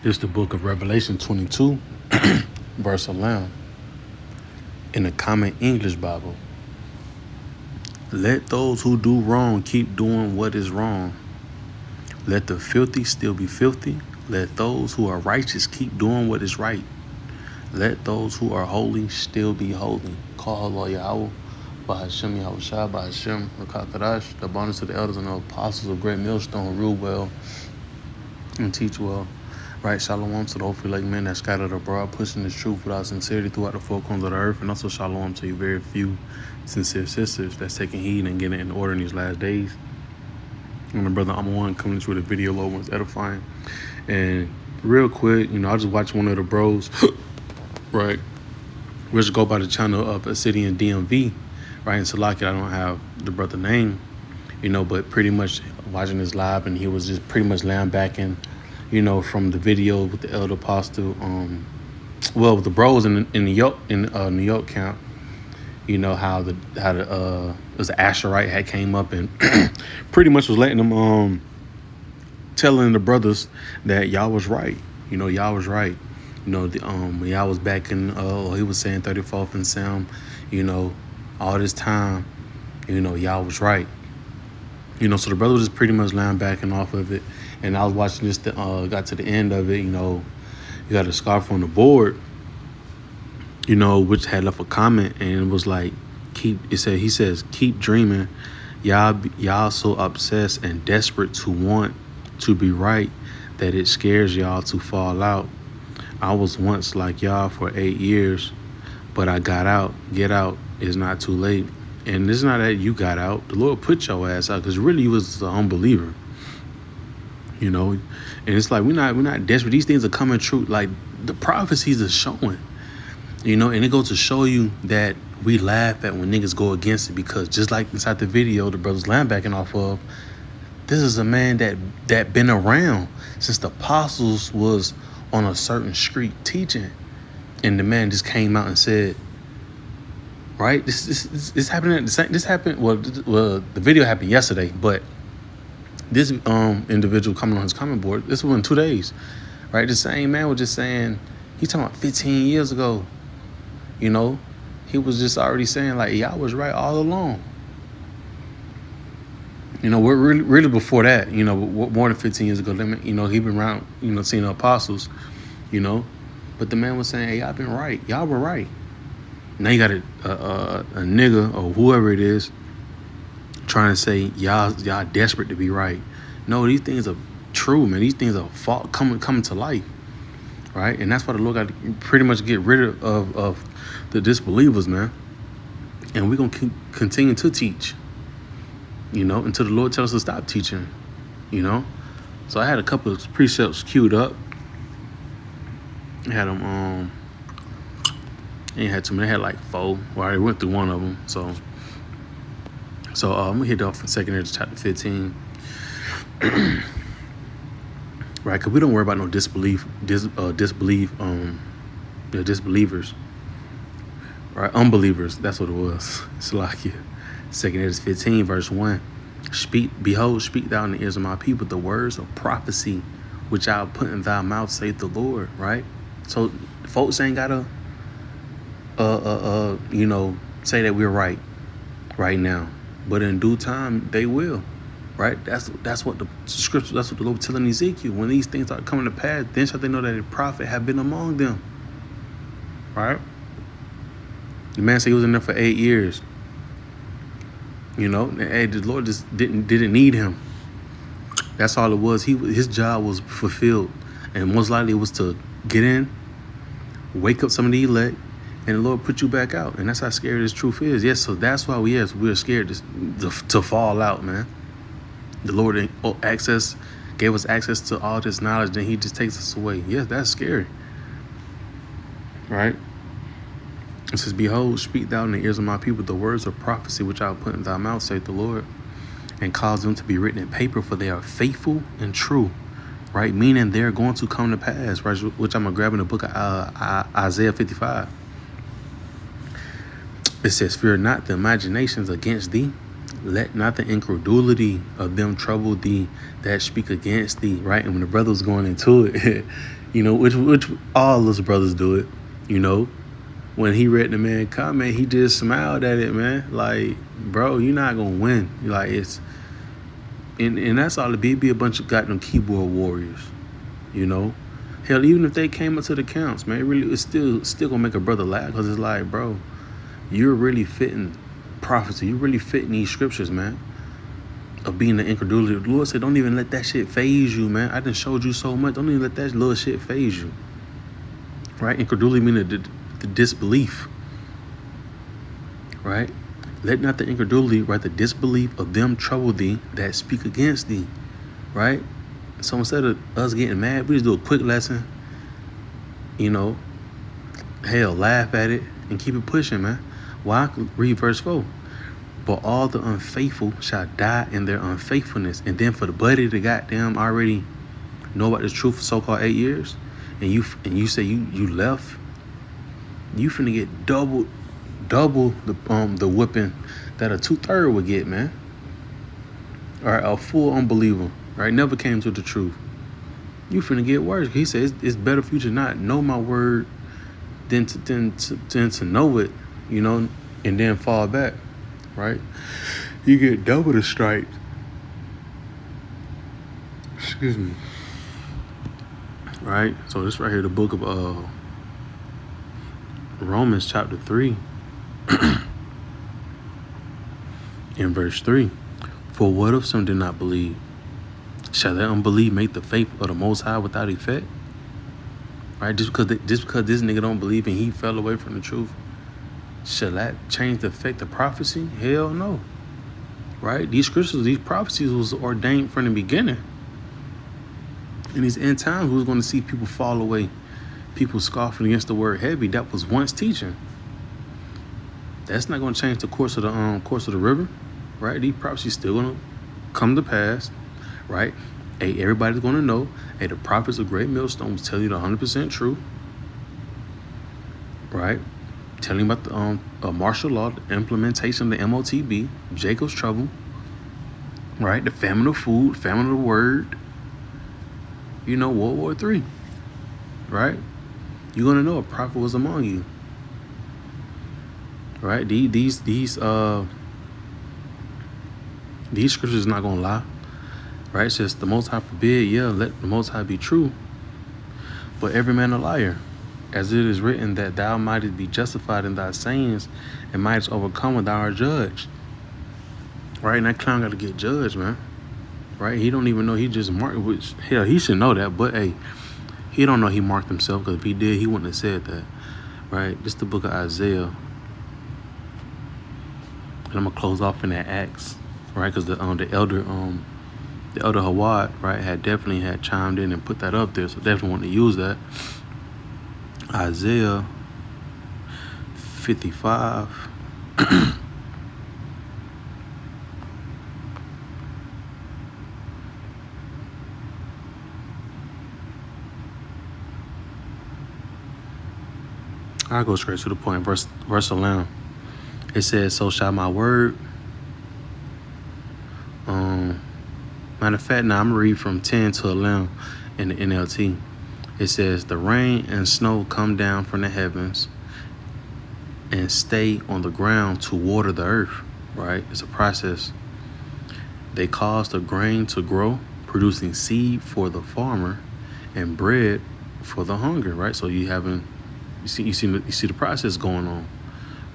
It's the book of Revelation 22, verse 11. In the Common English Bible. Let those who do wrong keep doing what is wrong. Let the filthy still be filthy. Let those who are righteous keep doing what is right. Let those who are holy still be holy. Call Allah Yahweh, Bahashem Yahushua, Bahashem Rakakadash, the abundance of the elders and the apostles of great millstone who rule well and teach well. Right, shalom to the hopefully like men that scattered abroad, pushing this truth without sincerity throughout the four corners of the earth, and also shalom to you very few sincere sisters that's taking heed and getting it in order in these last days. And my brother I'm one coming to with a video low one's edifying. And real quick, I just watched one of the bros, right? We just go by the channel of Obsidian DMV, right? In Salakia, I don't have the brother name, but pretty much watching this live, and he was just pretty much laying back in, from the video with the elder apostle, with the bros in New York camp, how the was the Asherite had came up and pretty much was letting them telling the brothers that y'all was right, y'all was right, when y'all was back in he was saying 34th and Sam, all this time, y'all was right. So the brother was just pretty much laying back and off of it. And I was watching this, got to the end of it, you got a scoffer on the board, which had left a comment, and it was like, he says, keep dreaming. Y'all so obsessed and desperate to want to be right that it scares y'all to fall out. I was once like y'all for 8 years, but I got out. Get out. It's not too late. And it's not that you got out. The Lord put your ass out because really you was an unbeliever. And it's like we're not desperate. These things are coming true. Like the prophecies are showing. And it goes to show you that we laugh at when niggas go against it, because just like inside the video the brothers linebacking off of, this is a man that been around since the apostles was on a certain street teaching, and the man just came out and said, right, this happened. This happened. Well, the video happened yesterday, but this individual coming on his comment board, this was in 2 days, right? The same man was just saying, he's talking about 15 years ago, he was just already saying like, y'all was right all along. We're really before that, more than 15 years ago. He been around, seeing the apostles, but the man was saying, hey, y'all been right. Y'all were right. Now you got a nigga or whoever it is trying to say y'all desperate to be right. No, these things are true, man. These things are coming to life, right? And that's why the Lord got to pretty much get rid of the disbelievers, man. And we're going to continue to teach, until the Lord tells us to stop teaching, So I had a couple of precepts queued up. I had them, I ain't had too many. I had like 4. Well, I already went through one of them, so I'm gonna hit off in 2 Ezra chapter 15, right? Because we don't worry about no disbelievers, right? Unbelievers. That's what it was. It's like 2 Ezra 15, verse 1. Speak thou in the ears of my people the words of prophecy, which I'll put in thy mouth, saith the Lord. Right? So folks ain't gotta say that we're right now, but in due time they will, right? That's what the scripture, that's what the Lord was telling Ezekiel. When these things are coming to pass, then shall they know that a prophet have been among them, right? The man said he was in there for 8 years, hey, the Lord just didn't need him. That's all it was. His job was fulfilled, and most likely it was to get in, wake up some of the elect, and the Lord put you back out. And that's how scary this truth is. Yes, so that's why we're scared to fall out, man. The Lord gave us access to all this knowledge, then he just takes us away. Yes, that's scary. Right? It says, behold, speak thou in the ears of my people the words of prophecy which I will put in thy mouth, saith the Lord, and cause them to be written in paper, for they are faithful and true. Right? Meaning they're going to come to pass, right? Which I'm going to grab in the book of Isaiah 55. It says, fear not the imaginations against thee, Let not the incredulity of them trouble thee that speak against thee, right? And when the brother was going into it, which all those brothers do it, when he read the man comment, he just smiled at it, man. Like, bro, you're not gonna win. Like, and that's all it be a bunch of goddamn keyboard warriors, Hell, even if they came up to the counts, man, it's still gonna make a brother laugh, because it's like, bro, you're really fitting prophecy. You're really fitting these scriptures, man, of being the incredulity. The Lord said, don't even let that shit phase you, man. I done showed you so much. Don't even let that little shit phase you, right? Incredulity meaning the disbelief, right? Let not the incredulity, right, the disbelief of them trouble thee that speak against thee, right? So instead of us getting mad, we just do a quick lesson, hell, laugh at it and keep it pushing, man. Why? Read verse 4. For all the unfaithful shall die in their unfaithfulness. And then for the buddy to goddamn already know about the truth for so-called 8 years, and you say you left, you finna get double the whipping that a 2/3 would get, man. All right, a full unbeliever, right? Never came to the truth. You finna get worse. He says it's better for you to not know my word than to know it, and then fall back, right? You get double the stripes. Excuse me. Right? So this right here, the book of Romans chapter 3 in verse 3. For what if some did not believe? Shall that unbelief make the faith of the Most High without effect? Right? Just because this nigga don't believe and he fell away from the truth, shall that change the effect of prophecy? Hell no. Right? These scriptures, these prophecies was ordained from the beginning. In these end times, we was going to see people fall away, people scoffing against the word heavy that was once teaching. That's not going to change the course of the river, right? These prophecies still going to come to pass, right? Hey, everybody's going to know, hey, the prophets of Great Millstone was telling you the 100% true, right? Telling you about the martial law, the implementation of the MOTB, Jacob's trouble, right? The famine of food, famine of the word, World War III, right? You're going to know a prophet was among you, right? These scriptures is not going to lie, right? It says the Most High forbid, let the Most High be true, but every man a liar. As it is written, that thou mightest be justified in thy sayings and mightest overcome when thou art judged. Right? And that clown got to get judged, man. Right? He don't even know he just marked, which, hell, he should know that. But, hey, he don't know he marked himself, because if he did, he wouldn't have said that. Right? This is the book of Isaiah. And I'm going to close off in that Acts. Right? Because the elder Hawad, right, definitely had chimed in and put that up there. So definitely want to use that. Isaiah 55. I'll go straight to the point. Verse 11. It says, so shall my word. Matter of fact, now I'm going to read from 10 to 11 in the NLT. It says, the rain and snow come down from the heavens and stay on the ground to water the earth, right? It's a process. They cause the grain to grow, producing seed for the farmer and bread for the hunger, right? So you see the process going on,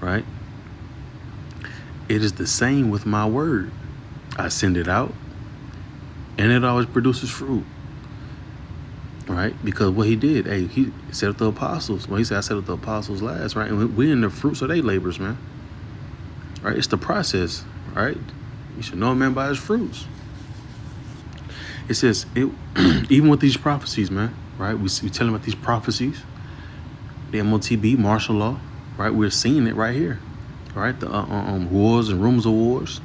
right? It is the same with my word. I send it out, and it always produces fruit. Right? Because what he did, hey, he set up the apostles. Well, he said, I set up the apostles last, right? And we're in the fruits of their labors, man. Right? It's the process, right? You should know a man by his fruits. It says, even with these prophecies, man, right? We tell him about these prophecies, the MOTB, martial law, right? We're seeing it right here, right? The wars and rumors of wars,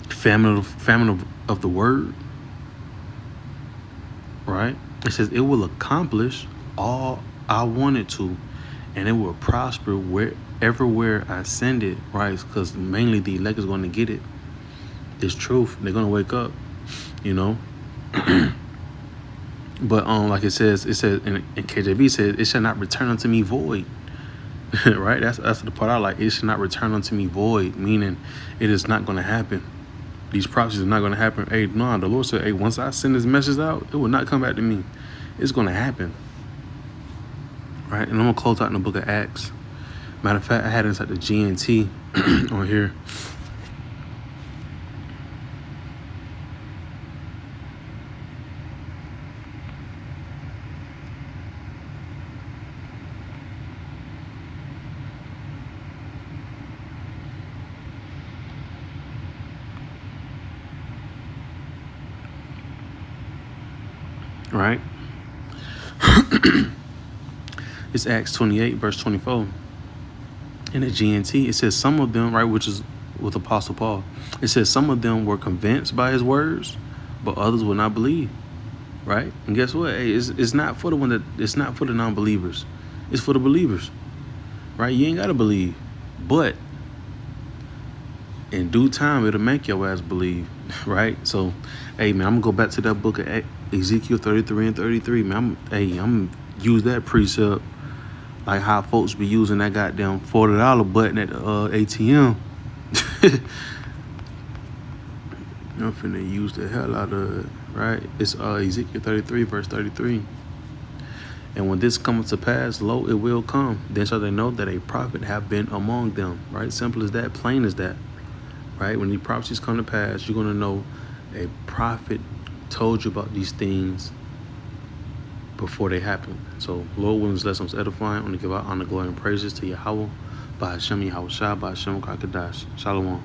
famine of the word. Right? It says it will accomplish all I want it to, and it will prosper everywhere I send it, right? Because mainly the elect is going to get it. This truth, they're going to wake up, you know. But like it says in KJV, it says, it shall not return unto me void. Right? That's the part I like. It shall not return unto me void, meaning it is not going to happen. These prophecies are not going to happen. Hey, no, the Lord said, hey, once I send this message out, it will not come back to me. It's going to happen. Right? And I'm going to close out in the book of Acts. Matter of fact, I had inside the GNT on here. Right? It's Acts 28, verse 24. In the GNT, it says some of them, right, which is with Apostle Paul, it says some of them were convinced by his words, but others would not believe. Right? And guess what? Hey, it's not for it's not for the non-believers. It's for the believers. Right? You ain't gotta believe. But in due time, it'll make your ass believe. Right? So, hey man, I'm gonna go back to that book of Ezekiel 33 and 33. Man, I'm gonna use that precept like how folks be using that goddamn $40 button at the ATM. I'm finna use the hell out of it, right? It's Ezekiel 33, verse 33. And when this cometh to pass, lo, it will come. Then shall they know that a prophet have been among them, right? Simple as that, plain as that, right? When these prophecies come to pass, you're gonna know a prophet told you about these things before they happen. So, Lord willing, let us edifying. I want to give out honor, glory, and praises to Yahweh, by Hashem Yahweh Shai, by Hashem Kakadash. Shalom.